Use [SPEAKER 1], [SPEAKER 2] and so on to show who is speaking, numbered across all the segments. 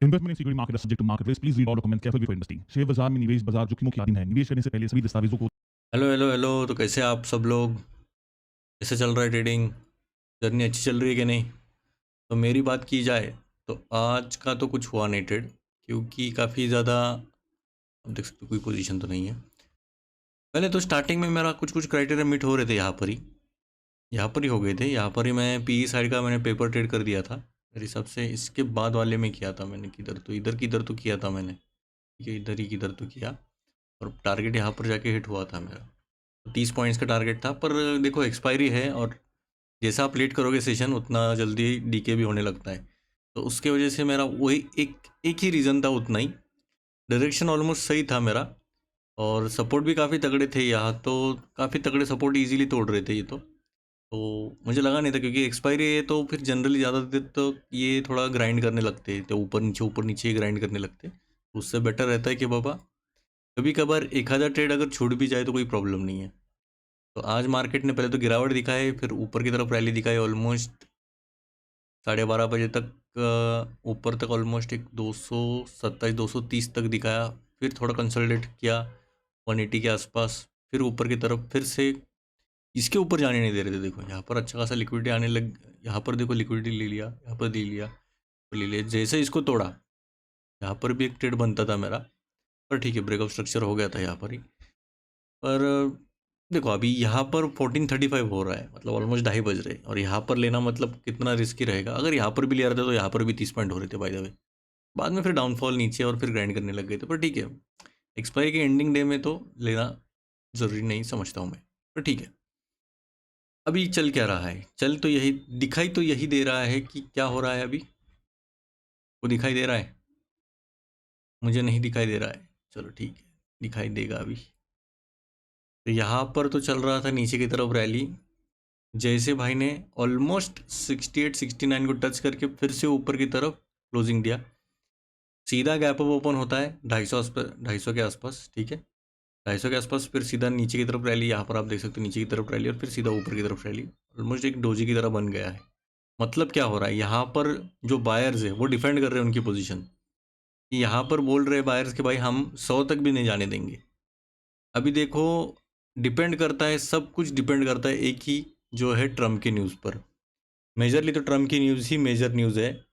[SPEAKER 1] Investment in security market is subject to market risk. Please read all documents carefully before investing. Share बाजार में निवेश बाजार जोखिमों की अधीन है। निवेश करने से पहले सभी दस्तावेजों को
[SPEAKER 2] हेलो हेलो हेलो। तो कैसे आप सब लोग, कैसे चल रहा है ट्रेडिंग जर्नी, अच्छी चल रही है कि नहीं? तो मेरी बात की जाए तो आज का तो कुछ हुआ नहीं ट्रेड, क्योंकि काफ़ी ज़्यादा आप देख सकते हो कोई पोजीशन तो नहीं है। पहले तो स्टार्टिंग में मेरा कुछ कुछ क्राइटेरिया मीट हो रहे थे, यहाँ पर ही हो गए थे। यहाँ पर ही मैं पी साइड का मैंने पेपर ट्रेड कर दिया था मेरे हिसाब से। इसके बाद वाले में किया था मैंने, किधर तो किया था मैंने, ठीक है, इधर ही किधर तो किया। और टारगेट यहाँ पर जाके हिट हुआ था मेरा, 30 पॉइंट्स का टारगेट था। पर देखो एक्सपायरी है, और जैसा आप लेट करोगे सेशन उतना जल्दी डीके भी होने लगता है। तो उसके वजह से मेरा वही एक ही रीज़न था, उतना ही। डायरेक्शन ऑलमोस्ट सही था मेरा, और सपोर्ट भी काफ़ी तगड़े थे। यहाँ तो काफ़ी तगड़े सपोर्ट इजीली तोड़ रहे थे ये तो मुझे लगा नहीं था, क्योंकि एक्सपायरी है तो फिर जनरली ज़्यादा देर तो ये थोड़ा ग्राइंड करने लगते हैं, तो ऊपर नीचे ही ग्राइंड करने लगते। उससे बेटर रहता है कि बाबा कभी कभार एक आधा ट्रेड अगर छूट भी जाए तो कोई प्रॉब्लम नहीं है। तो आज मार्केट ने पहले तो गिरावट दिखाई, फिर ऊपर की तरफ रैली दिखाई। ऑलमोस्ट 12:30 बजे तक ऊपर तक ऑलमोस्ट एक 227 230 तक दिखाया। फिर थोड़ा कंसोलिडेट किया 180 के आसपास, फिर ऊपर की तरफ फिर से इसके ऊपर जाने नहीं दे रहे थे। देखो यहाँ पर अच्छा खासा लिक्विडिटी आने लग, यहाँ पर देखो लिक्विडिटी ले लिया, यहाँ पर ले लिया। जैसे इसको तोड़ा, यहाँ पर भी एक ट्रेड बनता था मेरा, पर ठीक है, ब्रेकअप स्ट्रक्चर हो गया था यहाँ पर ही। पर देखो अभी यहाँ पर 14:35 हो रहा है, मतलब ऑलमोस्ट 2:30 बज रहे हैं, और यहाँ पर लेना मतलब कितना रिस्की रहेगा। अगर यहाँ पर भी ले रहे थे तो यहाँ पर भी 30 पॉइंट हो रहे थे बाय द वे। बाद में फिर डाउनफॉल नीचे और फिर ग्राइंड करने लग गए थे। पर ठीक है, एक्सपायरी के एंडिंग डे में तो लेना ज़रूरी नहीं समझता हूँ मैं, पर ठीक है। अभी चल क्या रहा है? चल तो यही दिखाई तो यही दे रहा है कि क्या हो रहा है अभी। वो दिखाई दे रहा है, मुझे नहीं दिखाई दे रहा है। चलो ठीक है, दिखाई देगा अभी। तो यहाँ पर तो चल रहा था नीचे की तरफ रैली। जैसे भाई ने ऑलमोस्ट 68 69 को टच करके फिर से ऊपर की तरफ क्लोजिंग दिया, सीधा गैप अप ओपन होता है 250 के आसपास, ठीक है, 250 के आसपास। फिर सीधा नीचे की तरफ रैली, यहाँ पर आप देख सकते हो नीचे की तरफ रैली, और फिर सीधा ऊपर की तरफ रैली। ऑलमोस्ट एक डोजी की तरह बन गया है। मतलब क्या हो रहा है यहाँ पर, जो बायर्स है वो डिफेंड कर रहे हैं उनकी पोजीशन। यहाँ पर बोल रहे बायर्स कि भाई हम 100 तक भी नहीं जाने देंगे। अभी देखो, डिपेंड करता है, सब कुछ डिपेंड करता है एक ही जो है ट्रम्प की न्यूज़ पर। मेजरली तो ट्रम्प की न्यूज़ ही मेजर न्यूज़ है,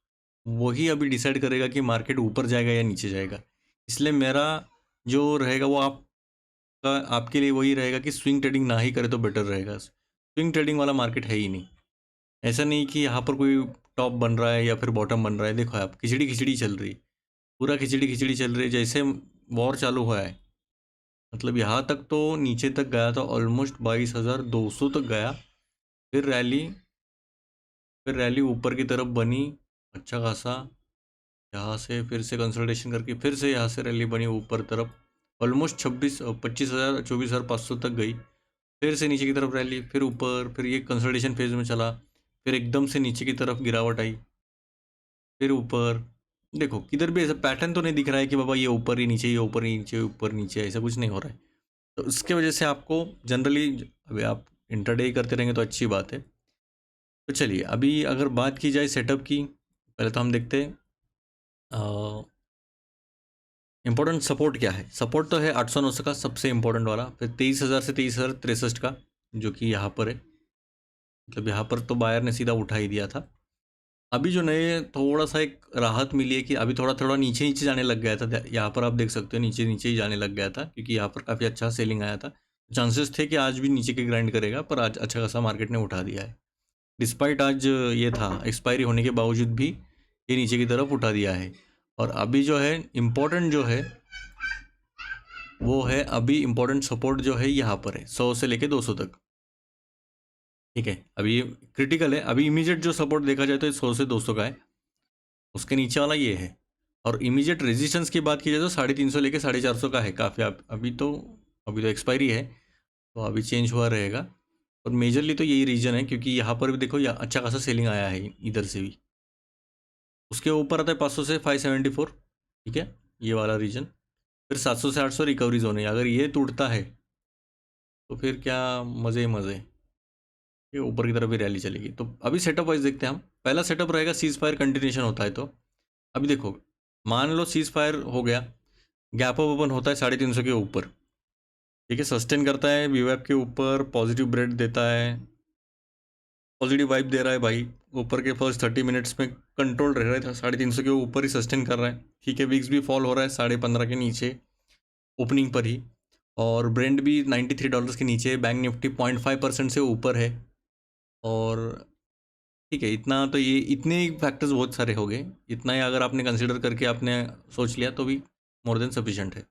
[SPEAKER 2] वही अभी डिसाइड करेगा कि मार्केट ऊपर जाएगा या नीचे जाएगा। इसलिए मेरा जो रहेगा वो आपका, आपके लिए वही रहेगा कि स्विंग ट्रेडिंग ना ही करे तो बेटर रहेगा। स्विंग ट्रेडिंग वाला मार्केट है ही नहीं। ऐसा नहीं कि यहाँ पर कोई टॉप बन रहा है या फिर बॉटम बन रहा है। देखो आप, खिचड़ी खिचड़ी चल रही है, पूरा खिचड़ी खिचड़ी चल रही है। जैसे वॉर चालू हुआ है, मतलब यहाँ तक तो नीचे तक गया था, ऑलमोस्ट 22,200 तक गया। फिर रैली ऊपर की तरफ बनी अच्छा खासा, यहाँ से फिर से कंसल्टेशन करके फिर से यहाँ से रैली बनी ऊपर तरफ, ऑलमोस्ट 25,000 24,500 तक गई। फिर से नीचे की तरफ रैली, फिर ऊपर, फिर ये कंसल्टेशन फेज में चला, फिर एकदम से नीचे की तरफ गिरावट आई, फिर ऊपर। देखो किधर भी ऐसा पैटर्न तो नहीं दिख रहा है कि बाबा ये ऊपर ही नीचे, ये ऊपर ही नीचे, ऊपर नीचे, ऐसा कुछ नहीं हो रहा है। तो इसके वजह से आपको जनरली, अभी आप इंटरडे करते रहेंगे तो अच्छी बात है। तो चलिए अभी अगर बात की जाए सेटअप की, पहले तो हम देखते हैं इम्पोर्टेंट सपोर्ट क्या है। सपोर्ट तो है 800-900 का सबसे इम्पोर्टेंट वाला, फिर 23,000 से 23,063 का जो कि यहाँ पर है। मतलब यहाँ पर तो बायर ने सीधा उठा ही दिया था। अभी जो नए थोड़ा सा एक राहत मिली है कि अभी थोड़ा थोड़ा नीचे नीचे जाने लग गया था। यहाँ पर आप देख सकते हो नीचे नीचे ही जाने लग गया था, क्योंकि यहाँ पर काफ़ी अच्छा सेलिंग आया था। चांसेस थे कि आज भी नीचे के ग्राइंड करेगा, पर आज अच्छा खासा मार्केट ने उठा दिया है। डिस्पाइट आज ये था, एक्सपायरी होने के बावजूद भी ये नीचे की तरफ उठा दिया है। और अभी जो है इम्पोर्टेंट जो है वो है, अभी इम्पोर्टेंट सपोर्ट जो है यहाँ पर है 100 से लेके 200 तक, ठीक है। अभी ये क्रिटिकल है। अभी इमीडिएट जो सपोर्ट देखा जाए तो 100 से 200 का है, उसके नीचे वाला ये है। और इमीडिएट रेजिस्टेंस की बात की जाए तो 350 लेके 450 का है काफ़ी। अभी तो एक्सपायरी है, तो अभी चेंज हुआ रहेगा। और मेजरली तो यही रीजन है, क्योंकि यहाँ पर भी देखो या अच्छा खासा सेलिंग आया है इधर से भी। उसके ऊपर आता है 500 से 574, ठीक है, ये वाला रीजन। फिर 700 से 800 रिकवरी जोन है। अगर ये टूटता है तो फिर क्या मज़े मज़े, ये ऊपर की तरफ भी रैली चलेगी। तो अभी सेटअप वाइज देखते हैं हम। पहला सेटअप रहेगा सीज फायर कंटिन्यूशन होता है तो। अभी देखो मान लो सीज फायर हो गया, गैप अप ओपन होता है 350 के ऊपर, ठीक है, सस्टेन करता है वीवैप के ऊपर, पॉजिटिव ब्रेड देता है, पॉजिटिव वाइब दे रहा है भाई, ऊपर के फर्स्ट 30 मिनट्स में कंट्रोल रह रहा था, 350 के ऊपर ही सस्टेन कर रहा है, ठीक है। विक्स भी फॉल हो रहा है 15.5 के नीचे ओपनिंग पर ही, और ब्रेंड भी $93 के नीचे, बैंक निफ्टी 0.5% से ऊपर है, और ठीक है, इतना तो ये इतने फैक्टर्स बहुत सारे हो गए, इतना ही अगर आपने कंसिडर करके आपने सोच लिया तो भी मोर देन सफिशेंट है।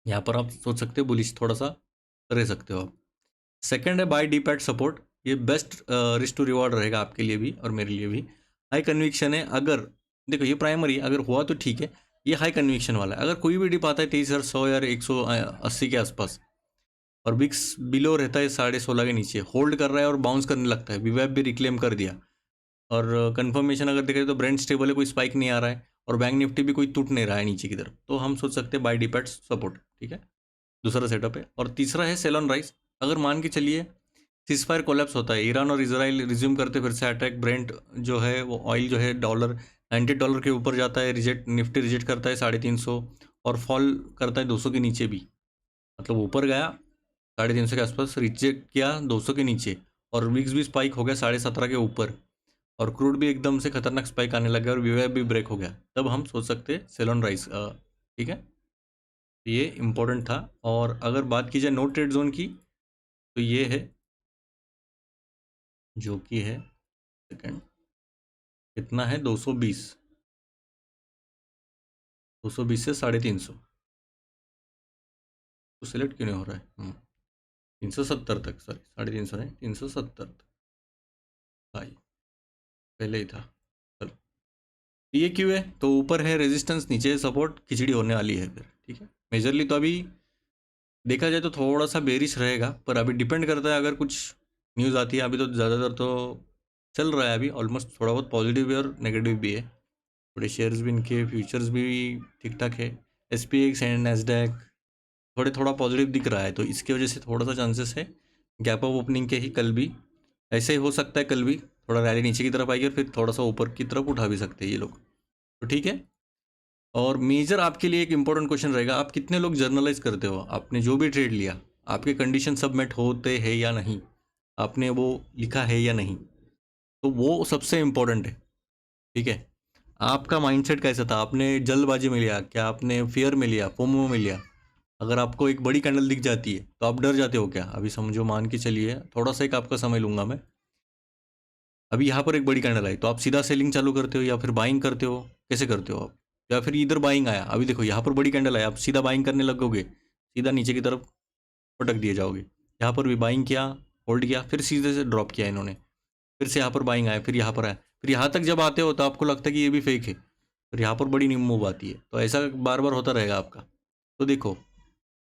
[SPEAKER 2] यहाँ पर आप सोच सकते हो बुलिश थोड़ा सा रह सकते हो आप। सेकंड है बाय डीप एट सपोर्ट, ये बेस्ट रिस्क टू रिवॉर्ड रहेगा आपके लिए भी और मेरे लिए भी। हाई कन्विक्शन है, अगर देखो ये प्राइमरी अगर हुआ तो ठीक है, ये हाई कन्विक्शन वाला है। अगर कोई भी डिप आता है 23,100 या 180 के आसपास और विक्स बिलो रहता है 16.5 के नीचे, होल्ड कर रहा है और बाउंस करने लगता है, वीवैप भी रिक्लेम कर दिया, और कंफर्मेशन अगर देखें तो ब्रेंड स्टेबल है, कोई स्पाइक नहीं आ रहा है, और बैंक निफ्टी भी कोई टूट नहीं रहा है नीचे की तरफ, तो हम सोच सकते हैं बाय डीप एट सपोर्ट, ठीक है, दूसरा सेटअप है। और तीसरा है सेल ऑन राइज, अगर मान के चलिए सीजफायर कोलैप्स होता है, ईरान और इजराइल रिज्यूम करते फिर से अटैक, ब्रेंट जो है वो ऑयल जो है $90 के ऊपर जाता है, रिजेक्ट निफ्टी रिजेक्ट करता है 350 और फॉल करता है 200 के नीचे भी, मतलब ऊपर गया 350 के आसपास, रिजेक्ट किया 200 के नीचे, और विक्स भी स्पाइक हो गया 17.5 के ऊपर, और क्रूड भी एकदम से खतरनाक स्पाइक आने लग गया, और वीवैप भी ब्रेक हो गया, तब हम सोच सकते हैं सेल ऑन राइज, ठीक है, ये इम्पोर्टेंट था। और अगर बात की जाए नो ट्रेड जोन की, तो ये है जो कि है सेकंड, कितना है 220 से 350, तो सिलेक्ट क्यों नहीं हो रहा है, 370 तक, सॉरी 350 नहीं 370 तक भाई, पहले ही था, चलो। ये क्यों है, तो ऊपर है रेजिस्टेंस, नीचे सपोर्ट, खिचड़ी होने वाली है फिर, ठीक है। मेजरली तो अभी देखा जाए तो थोड़ा सा बेरिश रहेगा, पर अभी डिपेंड करता है, अगर कुछ न्यूज़ आती है, अभी तो ज़्यादातर तो चल रहा है अभी ऑलमोस्ट, थोड़ा बहुत पॉजिटिव भी और नेगेटिव भी है, थोड़े शेयर्स भी इनके फ्यूचर्स भी ठीक ठाक है, SPX एंड नैस्डैक थोड़ा पॉजिटिव दिख रहा है, तो इसकी वजह से थोड़ा सा चांसेस है गैप ऑफ ओपनिंग के ही कल भी, ऐसे ही हो सकता है कल भी थोड़ा रैली नीचे की तरफ आएगी और फिर थोड़ा सा ऊपर की तरफ उठा भी सकते हैं ये लोग, तो ठीक है। और मेजर आपके लिए एक इंपॉर्टेंट क्वेश्चन रहेगा, आप कितने लोग जर्नलाइज करते हो, आपने जो भी ट्रेड लिया, आपके कंडीशन सबमिट होते हैं या नहीं, आपने वो लिखा है या नहीं, तो वो सबसे इम्पोर्टेंट है, ठीक है। आपका माइंडसेट कैसा था, आपने जल्दबाजी में लिया क्या, आपने फियर में लिया, फोमो में लिया, अगर आपको एक बड़ी कैंडल दिख जाती है तो आप डर जाते हो क्या, अभी समझो मान के चलिए, थोड़ा सा एक आपका समय लूँगा मैं, अभी यहाँ पर एक बड़ी कैंडल आई तो आप सीधा सेलिंग चालू करते हो या फिर बाइंग करते हो, कैसे करते हो आप, या फिर इधर बाइंग आया, अभी देखो यहाँ पर बड़ी कैंडल आया, आप सीधा बाइंग करने लगोगे, सीधा नीचे की तरफ पटक दिए जाओगे, यहाँ पर भी बाइंग किया, होल्ड किया, फिर सीधे से ड्रॉप किया इन्होंने, फिर से यहाँ पर बाइंग आया, फिर यहाँ पर आया, फिर यहाँ तक जब आते हो तो आपको लगता है कि ये भी फेक है, फिर यहाँ पर बड़ी मूव आती है, तो ऐसा बार बार होता रहेगा आपका। तो देखो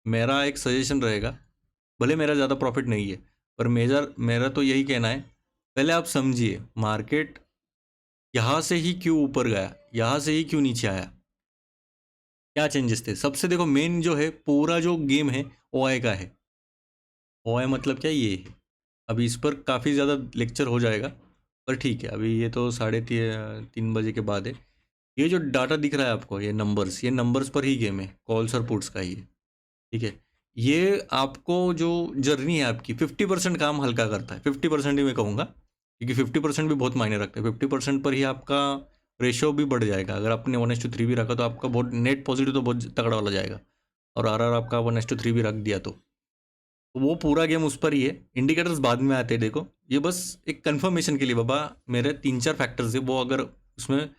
[SPEAKER 2] मेरा एक सजेशन रहेगा, भले मेरा ज़्यादा प्रॉफिट नहीं है, पर मेरा तो यही कहना है, पहले आप समझिए मार्केट यहाँ से ही क्यों ऊपर गया, यहाँ से ही क्यों नीचे आया, क्या चेंजेस थे। सबसे देखो मेन जो है पूरा जो गेम है OI का है, OI मतलब क्या, ये है। अभी इस पर काफ़ी ज़्यादा लेक्चर हो जाएगा, पर ठीक है, अभी ये तो 3:30 बजे के बाद है। ये जो डाटा दिख रहा है आपको, ये नंबर्स पर ही गेम है, कॉल्स और पुट्स का ही है, ठीक है। ये आपको जो जर्नी है आपकी 50% काम हल्का करता है, 50% ही मैं कहूँगा, क्योंकि 50% भी बहुत मायने रखता है, 50% पर ही आपका रेशो भी बढ़ जाएगा, अगर आपने 1:3 भी रखा तो आपका बहुत नेट पॉजिटिव तो बहुत तगड़ा वाला जाएगा, और RR आपका 1:3 भी रख दिया तो वो पूरा गेम उस पर ही है। इंडिकेटर्स बाद में आते हैं, देखो ये बस एक कंफर्मेशन के लिए, बाबा मेरे 3-4 फैक्टर्स है, वो अगर उसमें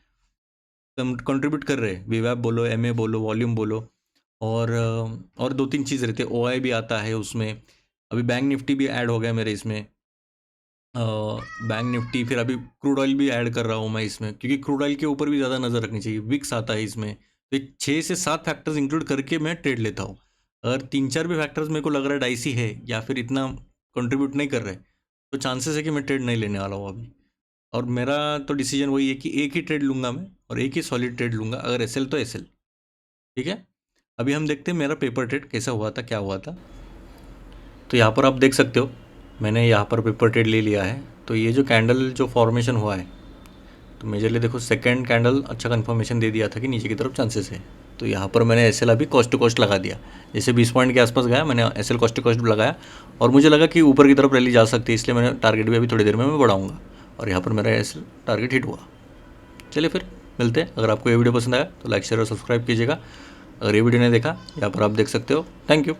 [SPEAKER 2] कंट्रीब्यूट कर रहे हैं, वीवैप बोलो, MA बोलो, वॉल्यूम बोलो, और 2-3 चीज़ रहती है, OI भी आता है उसमें, अभी बैंक निफ्टी भी ऐड हो गया मेरे इसमें, बैंक निफ्टी, फिर अभी क्रूड ऑयल भी ऐड कर रहा हूँ मैं इसमें, क्योंकि क्रूड ऑयल के ऊपर भी ज़्यादा नज़र रखनी चाहिए, विक्स आता है इसमें, तो 6 से 7 फैक्टर्स इंक्लूड करके मैं ट्रेड लेता हूँ। अगर 3-4 भी फैक्टर्स मेरे को लग रहा है डाइसी है या फिर इतना कंट्रीब्यूट नहीं कर रहे, तो चांसेस है कि मैं ट्रेड नहीं लेने वाला हूँ अभी। और मेरा तो डिसीजन वही है कि एक ही ट्रेड लूँगा मैं, और एक ही सॉलिड ट्रेड लूँगा, अगर SL तो SL, ठीक है। अभी हम देखते हैं मेरा पेपर ट्रेड कैसा हुआ था, क्या हुआ था। तो यहाँ पर आप देख सकते हो मैंने यहाँ पर पेपर ट्रेड ले लिया है, तो ये जो कैंडल जो फॉर्मेशन हुआ है, तो मेजरली देखो सेकंड कैंडल अच्छा कंफर्मेशन दे दिया था कि नीचे की तरफ चांसेस है। तो यहाँ पर मैंने एस एल अभी कॉस्ट टू कॉस्ट लगा दिया, जैसे 20 पॉइंट के आसपास गया मैंने S L cost to cost लगाया और मुझे लगा कि ऊपर की तरफ रैली जा सकती है, इसलिए मैंने टारगेट भी अभी थोड़ी देर में मैं बढ़ाऊँगा और यहाँ पर मेरा एस एल टारगेट हिट हुआ। चलिए फिर मिलते हैं। अगर आपको ये वीडियो पसंद आया तो लाइक शेयर और सब्सक्राइब कीजिएगा। अगर ये वीडियो नहीं देखा यहाँ पर आप देख सकते हो। Thank you.